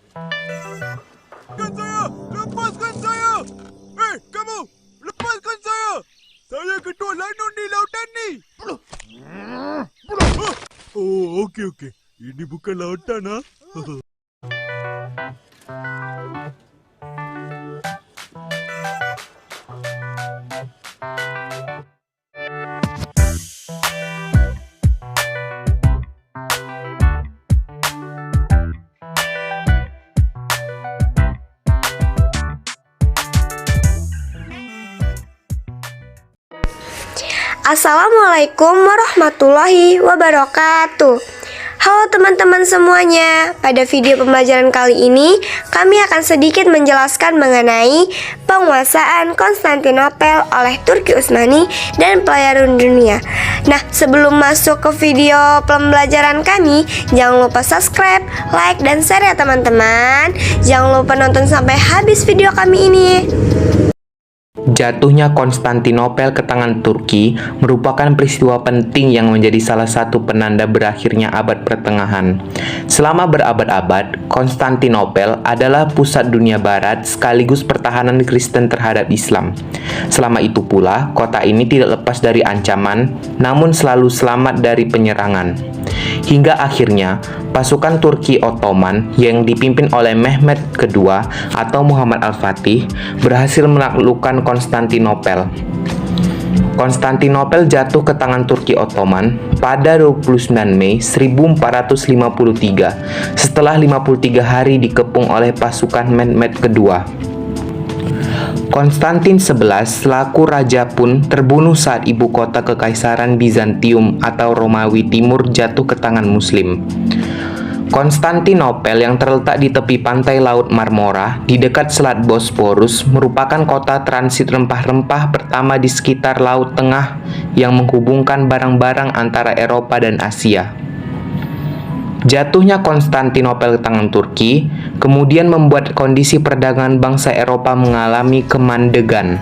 Lepaskan saya! Lepaskan saya! Hei, kamu! Lepaskan saya! Saya ketua lanun di lautan ni! Oh, okey. Ini bukan lautan, ha? Assalamualaikum warahmatullahi wabarakatuh. Halo teman-teman semuanya. Pada video pembelajaran kali ini kami akan sedikit menjelaskan mengenai penguasaan Konstantinopel oleh Turki Utsmani dan pelayaran dunia. Nah, sebelum masuk ke video pembelajaran kami, jangan lupa subscribe, like, dan share ya teman-teman. Jangan lupa nonton sampai habis video kami ini. Jatuhnya Konstantinopel ke tangan Turki merupakan peristiwa penting yang menjadi salah satu penanda berakhirnya abad pertengahan. Selama berabad-abad, Konstantinopel adalah pusat dunia barat sekaligus pertahanan Kristen terhadap Islam. Selama itu pula, kota ini tidak lepas dari ancaman, namun selalu selamat dari penyerangan. Hingga akhirnya, pasukan Turki Ottoman yang dipimpin oleh Mehmed II atau Muhammad Al-Fatih berhasil menaklukkan Konstantinopel. Konstantinopel jatuh ke tangan Turki Ottoman pada 29 Mei 1453 setelah 53 hari dikepung oleh pasukan Mehmed II. Konstantin XI selaku raja pun terbunuh saat ibu kota Kekaisaran Bizantium atau Romawi Timur jatuh ke tangan Muslim. Konstantinopel yang terletak di tepi pantai Laut Marmora di dekat Selat Bosporus merupakan kota transit rempah-rempah pertama di sekitar Laut Tengah yang menghubungkan barang-barang antara Eropa dan Asia. Jatuhnya Konstantinopel ke tangan Turki kemudian membuat kondisi perdagangan bangsa Eropa mengalami kemandegan.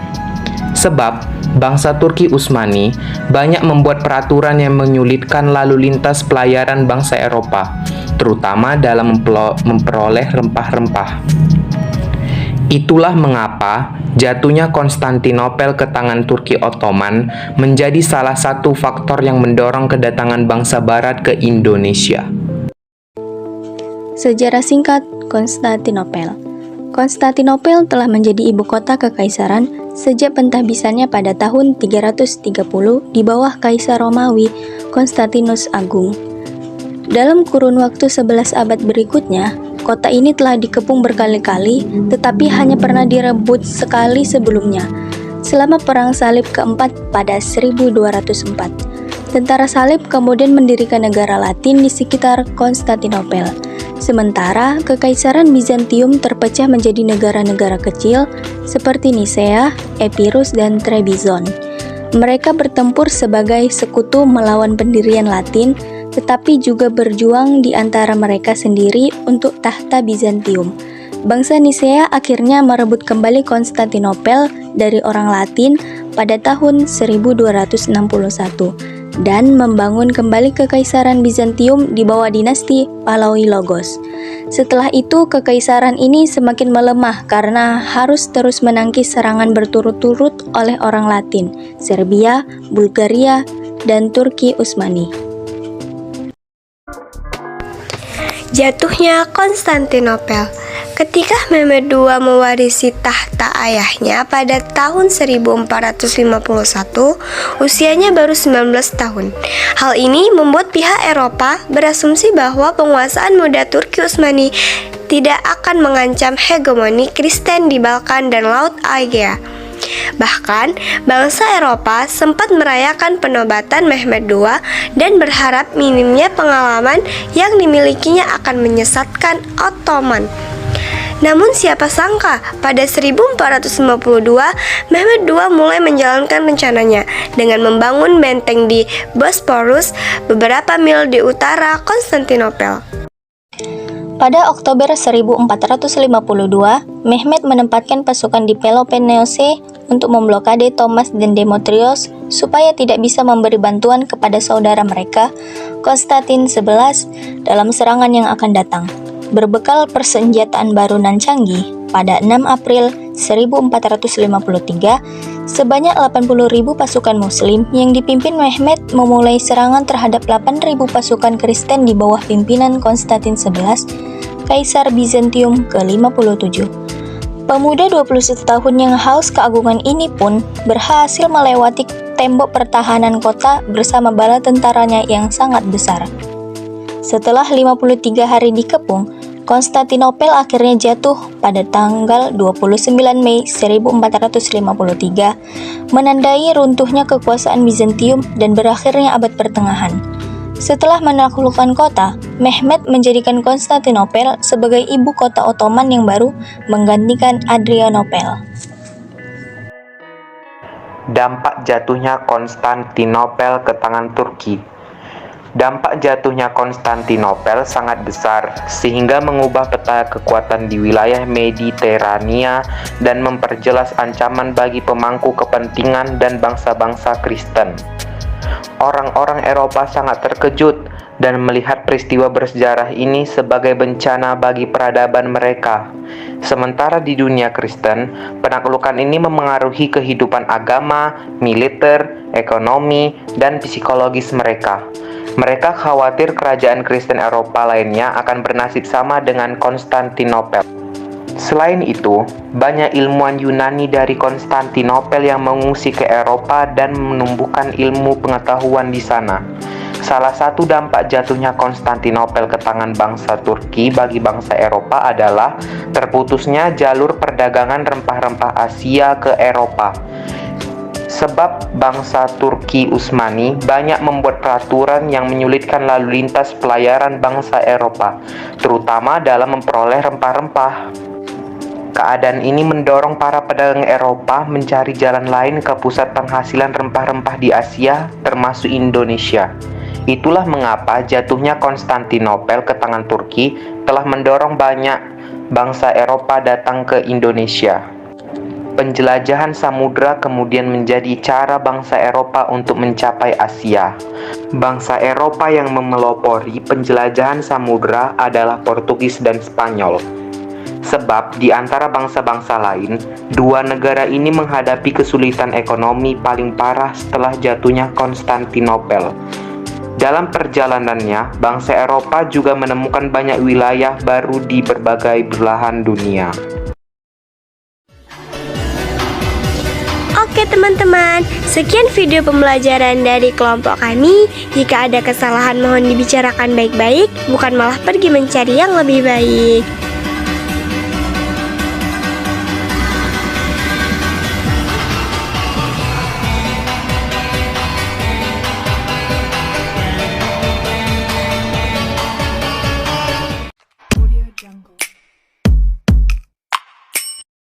Sebab bangsa Turki Utsmani banyak membuat peraturan yang menyulitkan lalu lintas pelayaran bangsa Eropa, terutama dalam memperoleh rempah-rempah. Itulah mengapa jatuhnya Konstantinopel ke tangan Turki Ottoman menjadi salah satu faktor yang mendorong kedatangan bangsa Barat ke Indonesia. Sejarah singkat Konstantinopel. Konstantinopel telah menjadi ibu kota kekaisaran sejak pentahbisannya pada tahun 330 di bawah Kaisar Romawi Konstantinus Agung. Dalam kurun waktu 11 abad berikutnya, kota ini telah dikepung berkali-kali tetapi hanya pernah direbut sekali sebelumnya, selama Perang Salib keempat pada 1204. Tentara Salib kemudian mendirikan negara Latin di sekitar Konstantinopel. Sementara Kekaisaran Bizantium terpecah menjadi negara-negara kecil seperti Nisea, Epirus, dan Trebizond. Mereka bertempur sebagai sekutu melawan pendirian Latin, tetapi juga berjuang di antara mereka sendiri untuk tahta Bizantium. Bangsa Nisea akhirnya merebut kembali Konstantinopel dari orang Latin pada tahun 1261 dan membangun kembali Kekaisaran Bizantium di bawah dinasti Palaiologos. Setelah itu, kekaisaran ini semakin melemah karena harus terus menangkis serangan berturut-turut oleh orang Latin, Serbia, Bulgaria, dan Turki Utsmani. Jatuhnya Konstantinopel. Ketika Mehmed II mewarisi tahta ayahnya pada tahun 1451, usianya baru 19 tahun. Hal ini membuat pihak Eropa berasumsi bahwa penguasaan muda Turki Utsmani tidak akan mengancam hegemoni Kristen di Balkan dan Laut Aegea. Bahkan, bangsa Eropa sempat merayakan penobatan Mehmed II dan berharap minimnya pengalaman yang dimilikinya akan menyesatkan Ottoman. Namun siapa sangka pada 1452 Mehmed II mulai menjalankan rencananya dengan membangun benteng di Bosporus beberapa mil di utara Konstantinopel. Pada Oktober 1452, Mehmed menempatkan pasukan di Peloponnese untuk memblokade Thomas dan Demetrios supaya tidak bisa memberi bantuan kepada saudara mereka, Konstantin XI, dalam serangan yang akan datang. berbekal persenjataan baru nan canggih, pada 6 April 1453, sebanyak 80.000 pasukan muslim yang dipimpin Mehmed memulai serangan terhadap 8.000 pasukan Kristen di bawah pimpinan Konstantin XI, Kaisar Bizantium ke-57. Pemuda 21 tahun yang haus keagungan ini pun berhasil melewati tembok pertahanan kota bersama bala tentaranya yang sangat besar. Setelah 53 hari dikepung, Konstantinopel akhirnya jatuh pada tanggal 29 Mei 1453, menandai runtuhnya kekuasaan Bizantium dan berakhirnya abad pertengahan. Setelah menaklukkan kota, Mehmed menjadikan Konstantinopel sebagai ibu kota Ottoman yang baru, menggantikan Adrianopel. Dampak jatuhnya Konstantinopel ke tangan Turki. Dampak jatuhnya Konstantinopel sangat besar, sehingga mengubah peta kekuatan di wilayah Mediterania dan memperjelas ancaman bagi pemangku kepentingan dan bangsa-bangsa Kristen. Orang-orang Eropa sangat terkejut dan melihat peristiwa bersejarah ini sebagai bencana bagi peradaban mereka. Sementara di dunia Kristen, penaklukan ini memengaruhi kehidupan agama, militer, ekonomi, dan psikologis mereka. Mereka khawatir kerajaan Kristen Eropa lainnya akan bernasib sama dengan Konstantinopel. Selain itu, banyak ilmuwan Yunani dari Konstantinopel yang mengungsi ke Eropa dan menumbuhkan ilmu pengetahuan di sana. Salah satu dampak jatuhnya Konstantinopel ke tangan bangsa Turki bagi bangsa Eropa adalah terputusnya jalur perdagangan rempah-rempah Asia ke Eropa. Sebab bangsa Turki Utsmani banyak membuat peraturan yang menyulitkan lalu lintas pelayaran bangsa Eropa, terutama dalam memperoleh rempah-rempah. Keadaan ini mendorong para pedagang Eropa mencari jalan lain ke pusat penghasilan rempah-rempah di Asia, termasuk Indonesia. Itulah mengapa jatuhnya Konstantinopel ke tangan Turki telah mendorong banyak bangsa Eropa datang ke Indonesia. Penjelajahan samudra kemudian menjadi cara bangsa Eropa untuk mencapai Asia. Bangsa Eropa yang memelopori penjelajahan samudra adalah Portugis dan Spanyol. Sebab di antara bangsa-bangsa lain, dua negara ini menghadapi kesulitan ekonomi paling parah setelah jatuhnya Konstantinopel. Dalam perjalanannya, bangsa Eropa juga menemukan banyak wilayah baru di berbagai belahan dunia. Oke teman-teman, sekian video pembelajaran dari kelompok kami. Jika ada kesalahan mohon dibicarakan baik-baik, bukan malah pergi mencari yang lebih baik.